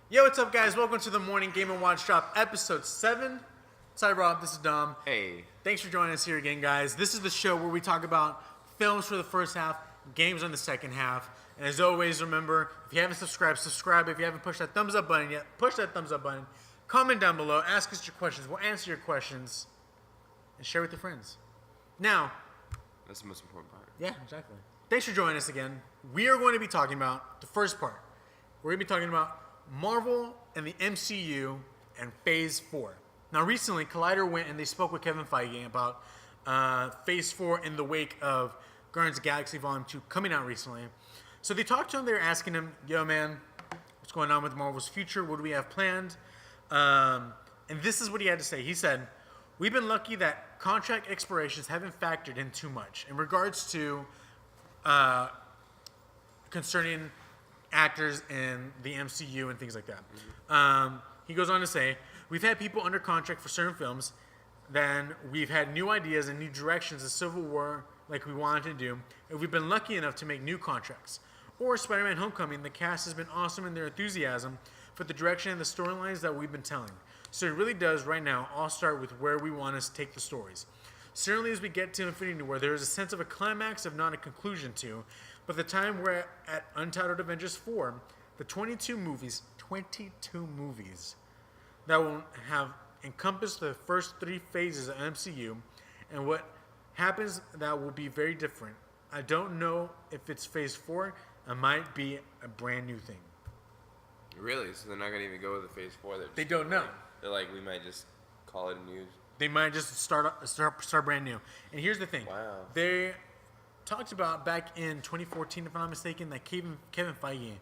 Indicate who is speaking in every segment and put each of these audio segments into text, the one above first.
Speaker 1: Yo, what's up, guys? Welcome to the Morning Game and Watch Drop, episode 7. Sorry, Rob. This is Dom.
Speaker 2: Hey.
Speaker 1: Thanks for joining us here again, guys. This is the show where we talk about films for the first half, games on the second half. And as always, remember, if you haven't subscribed, subscribe. If you haven't pushed that thumbs up button yet, push that thumbs up button. Comment down below. Ask us your questions. We'll answer your questions and share with your friends. Now,
Speaker 2: That's the most important part.
Speaker 1: yeah, exactly. Thanks for joining us again. We are going to be talking about the first part. We're going to be talking about Marvel and the MCU and Phase 4. Now, recently, Collider went and they spoke with Kevin Feige about Phase 4 in the wake of Guardians of the Galaxy Volume 2 coming out recently. So they talked to him. They were asking him, yo, man, what's going on with Marvel's future? What do we have planned? And this is what he had to say. He said, we've been lucky that contract expirations haven't factored in too much in regards to concerning actors in the MCU and things like that. He goes on to say, we've had people under contract for certain films, then we've had new ideas and new directions of Civil War like we wanted to do, and we've been lucky enough to make new contracts. Or Spider-Man Homecoming, the cast has been awesome in their enthusiasm for the direction and the storylines that we've been telling. So it really does right now all start with where we want to take the stories. Certainly as we get to Infinity War, there is a sense of a climax, if not a conclusion to, but the time we're at Untitled Avengers 4, the 22 movies that will have encompassed the first 3 phases of MCU, and what happens that will be very different. I don't know if it's Phase 4, it might be a brand new thing.
Speaker 2: Really? So they're not going to even go with the Phase 4?
Speaker 1: They don't know.
Speaker 2: They're like, we might just call it a news.
Speaker 1: They might just start brand new. And here's the thing.
Speaker 2: Wow.
Speaker 1: They talked about back in 2014, if I'm not mistaken, that Kevin Feige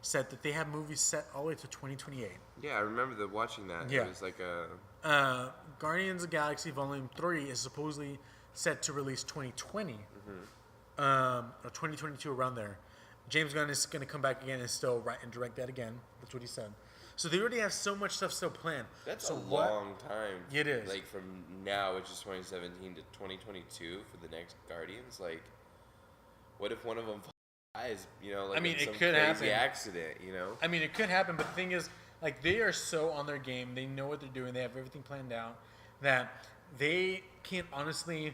Speaker 1: said that they have movies set all the way to 2028.
Speaker 2: Yeah, I remember watching that.
Speaker 1: Yeah.
Speaker 2: It was like a...
Speaker 1: Guardians of the Galaxy Volume 3 is supposedly set to release 2020 or 2022, around there. James Gunn is going to come back again and still write and direct that again. That's what he said. So they already have so much stuff still planned.
Speaker 2: That's
Speaker 1: so
Speaker 2: a long time.
Speaker 1: It is.
Speaker 2: Like from now, which is 2017, to 2022 for the next Guardians. Like, what if one of them dies? You know, like
Speaker 1: I mean,
Speaker 2: in
Speaker 1: it
Speaker 2: some
Speaker 1: could
Speaker 2: crazy
Speaker 1: happen.
Speaker 2: accident. You know.
Speaker 1: I mean, it could happen, but the thing is, like, they are so on their game. They know what they're doing. They have everything planned out that they can't honestly,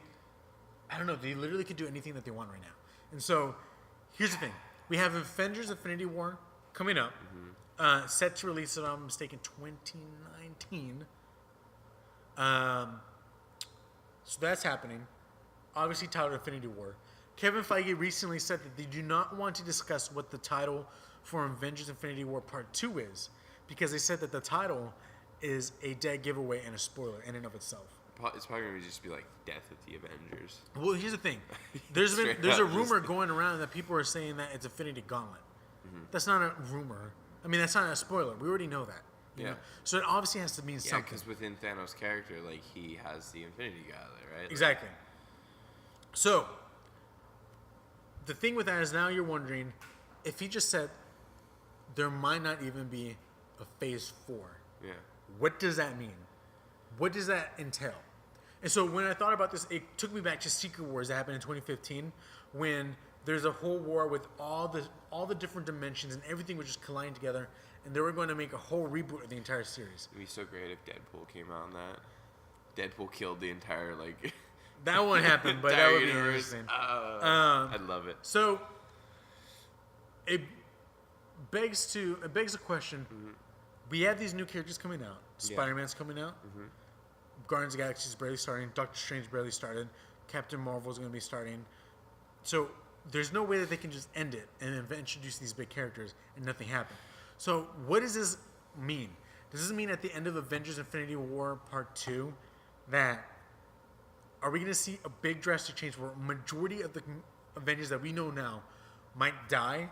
Speaker 1: I don't know, they literally could do anything that they want right now. And so, here's the thing. We have Avengers Infinity War coming up, set to release, if I'm mistaken, 2019. So that's happening. Obviously, titled Infinity War. Kevin Feige recently said that they do not want to discuss what the title for Avengers Infinity War Part 2 is, because they said that the title is a dead giveaway and a spoiler in and of itself.
Speaker 2: It's probably going to just be like Death of the Avengers.
Speaker 1: Well, here's the thing. There's a rumor going around that people are saying that it's Infinity Gauntlet. That's not a rumor. I mean, that's not a spoiler. We already know that. You know? So it obviously has to mean something.
Speaker 2: Yeah, because within Thanos' character, like, he has the Infinity Gauntlet, right?
Speaker 1: Exactly. So, the thing with that is now you're wondering, if he just said there might not even be a Phase 4,
Speaker 2: Yeah.
Speaker 1: what does that mean? What does that entail? And so when I thought about this, it took me back to Secret Wars that happened in 2015, when there's a whole war with all the different dimensions and everything was just colliding together, and they were going to make a whole reboot of the entire series.
Speaker 2: It'd be so great if Deadpool came out on that. Deadpool killed the entire, like...
Speaker 1: That won't happen, but that would be interesting.
Speaker 2: I'd love it.
Speaker 1: So it begs the question. We have these new characters coming out. Spider-Man's coming out. Guardians of the Galaxy is barely starting. Doctor Strange barely started. Captain Marvel is going to be starting. So there's no way that they can just end it and then introduce these big characters and nothing happen. So what does this mean? Does this mean at the end of Avengers Infinity War Part 2 that are we going to see a big drastic change where a majority of the Avengers that we know now might die,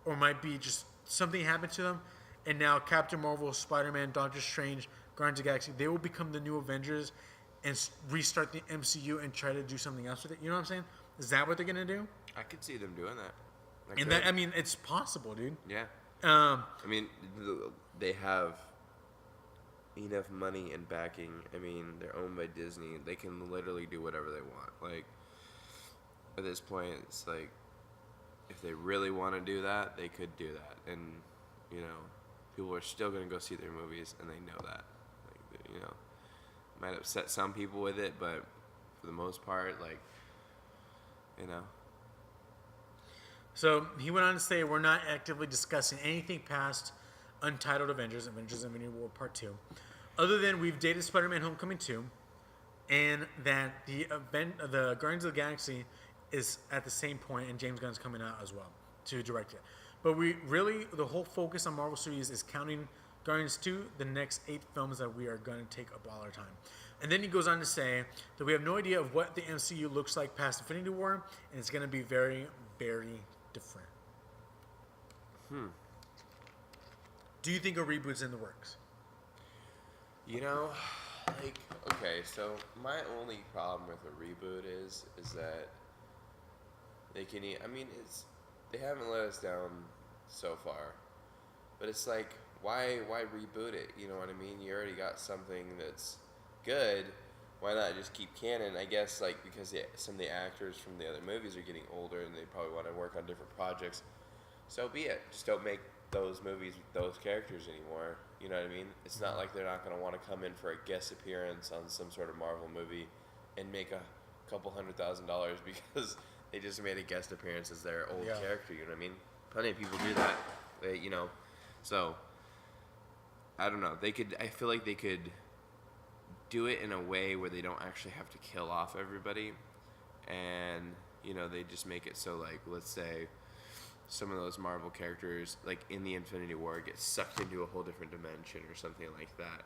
Speaker 1: or might be just something happened to them, and now Captain Marvel, Spider-Man, Doctor Strange, Guardians of the Galaxy, they will become the new Avengers and restart the MCU and try to do something else with it? You know what I'm saying? Is that what they're going to do?
Speaker 2: I could see them doing that.
Speaker 1: And that, I mean, it's possible, dude.
Speaker 2: Yeah. I mean, they have enough money and backing. I mean, they're owned by Disney. They can literally do whatever they want. Like, at this point, it's like, if they really want to do that, they could do that. And, you know, people are still gonna go see their movies, and they know that. Like, you know, might upset some people with it, but for the most part, like, you know.
Speaker 1: So he went on to say, we're not actively discussing anything past Untitled Avengers Infinity War Part 2, other than we've dated Spider-Man Homecoming 2, and that the Guardians of the Galaxy is at the same point, and James Gunn's coming out as well to direct it. But the whole focus on Marvel Studios is counting Guardians 2, the next 8 films that we are going to take up all our time. And then he goes on to say that we have no idea of what the MCU looks like past Infinity War, and it's going to be very, very different. Do you think a reboot's in the works?
Speaker 2: You know, like, okay, so my only problem with a reboot is that they can, they haven't let us down so far, but it's like, why reboot it? You know what I mean? You already got something that's good. Why not just keep canon? I guess, like, because some of the actors from the other movies are getting older and they probably want to work on different projects. So be it. Just don't make those movies with those characters anymore. You know what I mean? It's not like they're not going to want to come in for a guest appearance on some sort of Marvel movie and make a couple $100,000 because they just made a guest appearance as their old character. You know what I mean? Plenty of people do that. You know, so I don't know. I feel like they could do it in a way where they don't actually have to kill off everybody, and you know, they just make it so, like, let's say some of those Marvel characters, like in the Infinity War, get sucked into a whole different dimension or something like that,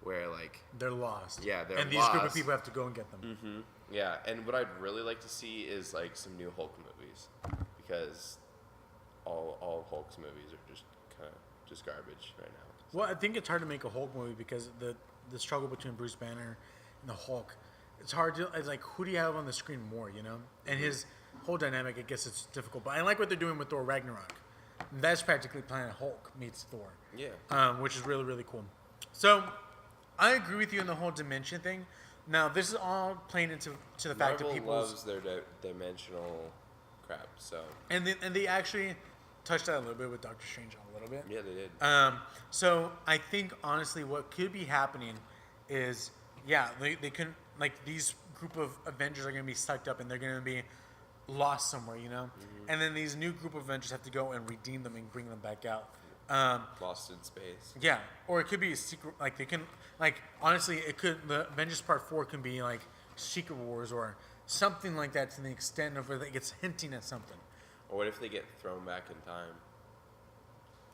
Speaker 2: where like
Speaker 1: they're lost.
Speaker 2: Yeah, they're
Speaker 1: and
Speaker 2: lost.
Speaker 1: These group of people have to go and get them.
Speaker 2: Mm-hmm. Yeah, and what I'd really like to see is like some new Hulk movies, because all Hulk's movies are just kind of just garbage right now. So.
Speaker 1: Well, I think it's hard to make a Hulk movie because the struggle between Bruce Banner and the Hulk, it's hard to, it's like, who do you have on the screen more, you know? And his whole dynamic, I guess it's difficult. But I like what they're doing with Thor Ragnarok. That's practically Planet Hulk meets Thor.
Speaker 2: Yeah.
Speaker 1: Which is really, really cool. So, I agree with you on the whole dimension thing. Now, this is all playing into the fact that people
Speaker 2: loves their dimensional crap, so.
Speaker 1: And they actually touched that a little bit with Doctor Strange a little bit.
Speaker 2: Yeah, they did.
Speaker 1: So I think, honestly, what could be happening is, they can, like, these group of Avengers are going to be sucked up and they're going to be lost somewhere, you know? Mm-hmm. And then these new group of Avengers have to go and redeem them and bring them back out.
Speaker 2: Lost in space.
Speaker 1: Yeah. Or it could be a secret, like, they can, like, honestly, the Avengers Part 4 can be, like, Secret Wars or something like that, to the extent of where it gets hinting at something.
Speaker 2: Or what if they get thrown back in time?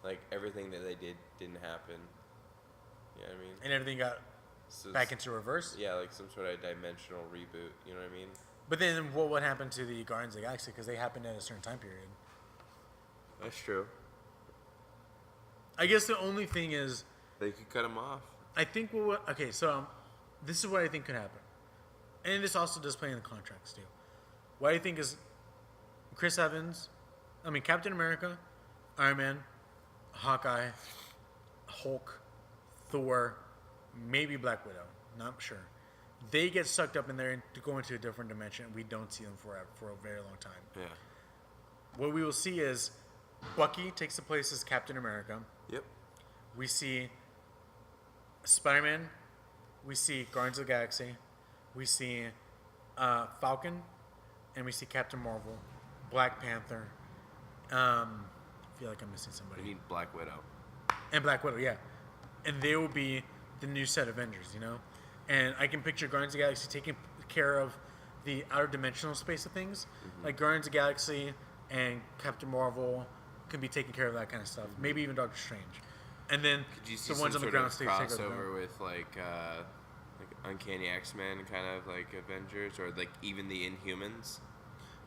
Speaker 2: Like, everything that they did didn't happen. You know what I mean?
Speaker 1: And everything got back into reverse?
Speaker 2: Yeah, like some sort of dimensional reboot. You know what I mean?
Speaker 1: But then what would happen to the Guardians of the Galaxy? Because they happened at a certain time period.
Speaker 2: That's true.
Speaker 1: I guess the only thing is,
Speaker 2: they could cut them off.
Speaker 1: I think this is what I think could happen. And this also does play in the contracts too. What I think is Captain America, Iron Man, Hawkeye, Hulk, Thor, maybe Black Widow, not sure. They get sucked up in there to go into a different dimension. We don't see them for a very long time.
Speaker 2: Yeah.
Speaker 1: What we will see is Bucky takes the place as Captain America.
Speaker 2: Yep.
Speaker 1: We see Spider-Man. We see Guardians of the Galaxy. We see Falcon. And we see Captain Marvel. Black Panther. I feel like I'm missing somebody.
Speaker 2: We need Black Widow.
Speaker 1: And Black Widow, yeah. And they will be the new set of Avengers, you know? And I can picture Guardians of the Galaxy taking care of the outer dimensional space of things. Mm-hmm. Like Guardians of the Galaxy and Captain Marvel can be taking care of that kind of stuff. Mm-hmm. Maybe even Doctor Strange. And then
Speaker 2: could you see
Speaker 1: the ones on the ground stay
Speaker 2: crossover with like Uncanny X-Men kind of like Avengers, or like even the Inhumans?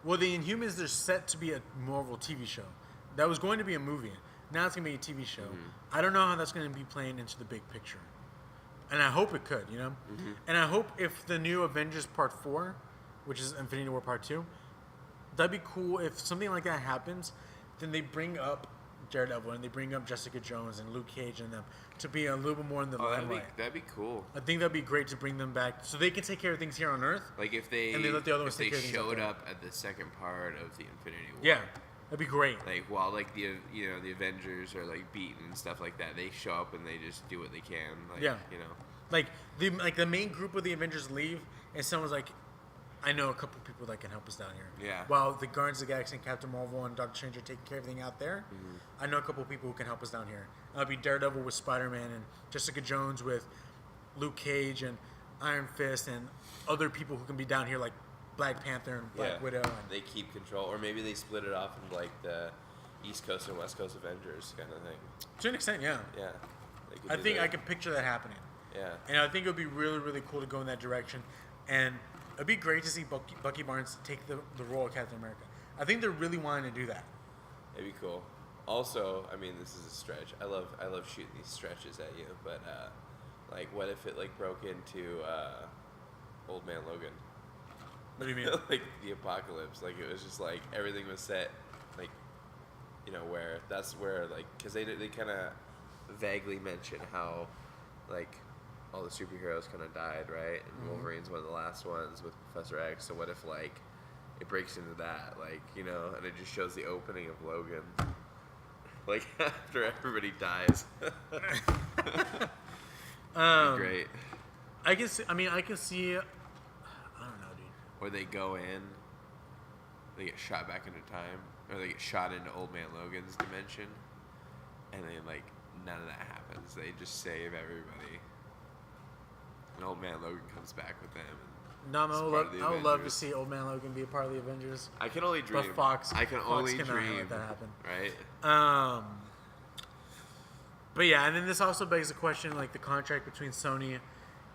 Speaker 1: Well, the Inhumans, they're set to be a Marvel TV show. That was going to be a movie. Now it's going to be a TV show. Mm-hmm. I don't know how that's going to be playing into the big picture. And I hope it could, you know? Mm-hmm. And I hope if the new Avengers Part 4, which is Infinity War Part 2, that'd be cool. If something like that happens, then they bring up Daredevil and they bring up Jessica Jones and Luke Cage and them to be a little bit more in the limelight.
Speaker 2: That'd be cool.
Speaker 1: I think that'd be great to bring them back so they can take care of things here on Earth.
Speaker 2: Like if they
Speaker 1: let the other ones take care of things
Speaker 2: showed up at the second part of the Infinity War.
Speaker 1: Yeah. That'd be great.
Speaker 2: Like while like the Avengers are like beaten and stuff like that, they show up and they just do what they can. Like,
Speaker 1: Yeah.
Speaker 2: You know.
Speaker 1: Like the main group of the Avengers leave, and someone's like, I know a couple people that can help us down here.
Speaker 2: Yeah.
Speaker 1: While the Guardians of the Galaxy and Captain Marvel and Doctor Strange are taking care of everything out there, I know a couple people who can help us down here. That'll be Daredevil with Spider-Man and Jessica Jones with Luke Cage and Iron Fist and other people who can be down here like Black Panther and Black Widow. And
Speaker 2: they keep control, or maybe they split it off into like the East Coast and West Coast Avengers kind of thing.
Speaker 1: To an extent, yeah.
Speaker 2: Yeah.
Speaker 1: I think I can picture that happening.
Speaker 2: Yeah.
Speaker 1: And I think it would be really, really cool to go in that direction. And it'd be great to see Bucky Barnes take the role of Captain America. I think they're really wanting to do that.
Speaker 2: It'd be cool. Also, I mean, this is a stretch. I love shooting these stretches at you, but like, what if it like broke into Old Man Logan?
Speaker 1: What do you mean?
Speaker 2: Like the apocalypse. Like it was just like everything was set, like, you know, where that's where like, because they kind of vaguely mention how like all the superheroes kind of died, right? And Wolverine's one of the last ones with Professor X. So what if like it breaks into that, like, you know, and it just shows the opening of Logan, like after everybody dies. Great.
Speaker 1: I can see. I mean, I can see. I don't know, dude.
Speaker 2: Or they go in, they get shot back into time, or they get shot into Old Man Logan's dimension, and then like none of that happens. They just save everybody, and Old Man Logan comes back with them.
Speaker 1: No, I would love to see Old Man Logan be a part of the Avengers.
Speaker 2: I can only dream.
Speaker 1: But Fox
Speaker 2: can only dream.
Speaker 1: Let that happen.
Speaker 2: Right.
Speaker 1: But yeah, and then this also begs the question, like the contract between Sony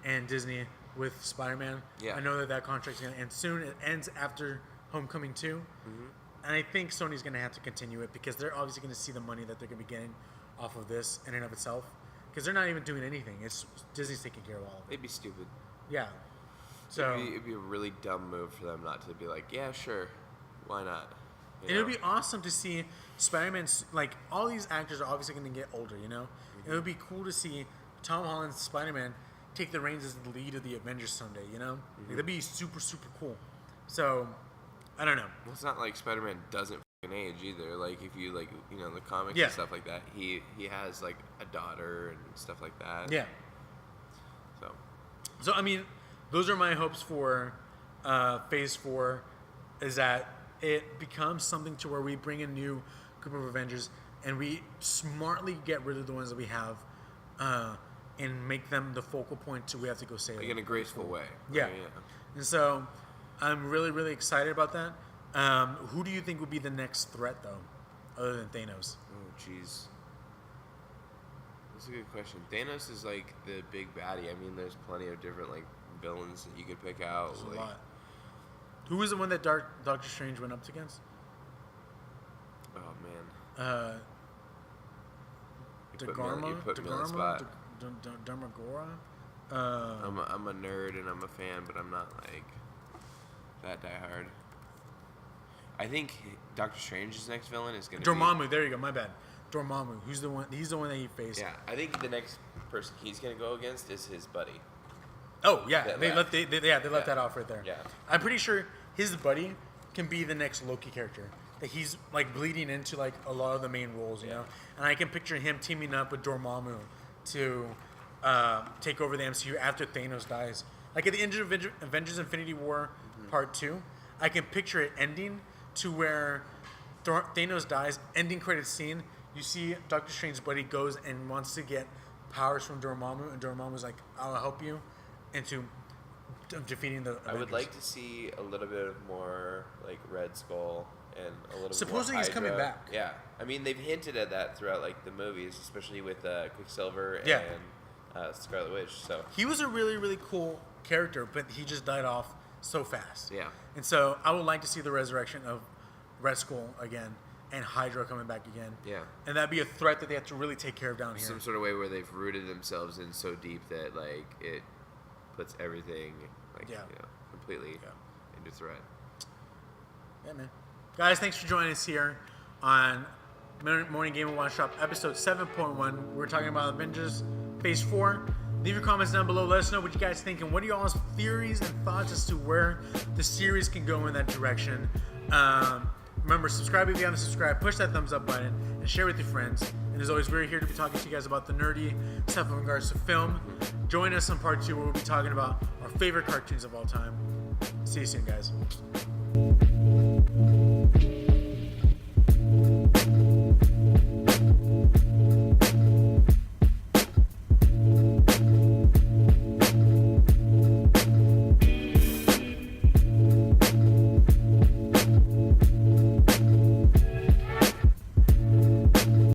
Speaker 1: and Disney with Spider-Man.
Speaker 2: Yeah.
Speaker 1: I know that contract's going to end soon. It ends after Homecoming 2. And I think Sony's going to have to continue it because they're obviously going to see the money that they're going to be getting off of this in and of itself. Because they're not even doing anything. It's Disney's taking care of all of it.
Speaker 2: It'd be stupid.
Speaker 1: Yeah. So
Speaker 2: it'd be a really dumb move for them not to be like, yeah, sure, why not?
Speaker 1: And it would be awesome to see Spider-Man, like, all these actors are obviously going to get older, you know? It would be cool to see Tom Holland's Spider-Man take the reins as the lead of the Avengers someday, you know? Like, that'd be super, super cool. So, I don't know.
Speaker 2: Well, it's not like Spider-Man doesn't f***ing age either. Like, if you, like, you know, the comics
Speaker 1: Yeah.
Speaker 2: and stuff like that, he has, like, a daughter and stuff like that.
Speaker 1: Yeah. So, I mean, those are my hopes for Phase 4, is that it becomes something to where we bring a new group of Avengers and we smartly get rid of the ones that we have and make them the focal point to we have to go save them.
Speaker 2: Like in a graceful way.
Speaker 1: Yeah.
Speaker 2: Right? Yeah.
Speaker 1: And so I'm really, really excited about that. Who do you think would be the next threat, though, other than Thanos?
Speaker 2: Oh, jeez. That's a good question. Thanos is like the big baddie. I mean, there's plenty of different like villains that you could pick out.
Speaker 1: There's
Speaker 2: like,
Speaker 1: a lot. Who was the one that Doctor Strange went up against?
Speaker 2: Oh man. You put me on the spot.
Speaker 1: Dermagora?
Speaker 2: I'm a nerd and I'm a fan, but I'm not like that diehard. I think Doctor Strange's next villain is gonna
Speaker 1: Dormammu. There you go. My bad. Dormammu. Who's the one? He's the one that he faced.
Speaker 2: Yeah, I think the next person he's gonna go against is his buddy.
Speaker 1: Oh yeah,
Speaker 2: That
Speaker 1: they
Speaker 2: left.
Speaker 1: left that off right there.
Speaker 2: Yeah.
Speaker 1: I'm pretty sure his buddy can be the next Loki character. That he's like bleeding into like a lot of the main roles, you know. And I can picture him teaming up with Dormammu to take over the MCU after Thanos dies. Like at the end of Avengers Infinity War Part 2, I can picture it ending to where Thanos dies, ending credits scene. You see Doctor Strange's buddy goes and wants to get powers from Dormammu, and Dormammu's like, I'll help you into defeating the Avengers.
Speaker 2: I would like to see a little bit more like Red Skull and a little
Speaker 1: Supposedly
Speaker 2: more
Speaker 1: he's coming
Speaker 2: Hydra.
Speaker 1: back.
Speaker 2: Yeah. I mean, they've hinted at that throughout like the movies, especially with Quicksilver
Speaker 1: Yeah.
Speaker 2: and Scarlet Witch. So
Speaker 1: He was a really, really cool character, but he just died off so fast.
Speaker 2: yeah.
Speaker 1: And so I would like to see the resurrection of Red Skull again and Hydra coming back again.
Speaker 2: Yeah.
Speaker 1: And that'd be a threat that they have to really take care of down here.
Speaker 2: Some sort of way where they've rooted themselves in so deep that like it puts everything like completely into threat.
Speaker 1: Yeah, man. Guys, thanks for joining us here on Morning Game and One Shop, episode 7.1. We're talking about Avengers Phase 4. Leave your comments down below. Let us know what you guys think and what are y'all's theories and thoughts as to where the series can go in that direction. Remember, subscribe if you haven't subscribed. Push that thumbs up button and share with your friends. And as always, we're here to be talking to you guys about the nerdy stuff in regards to film. Join us on part 2 where we'll be talking about our favorite cartoons of all time. See you soon, guys.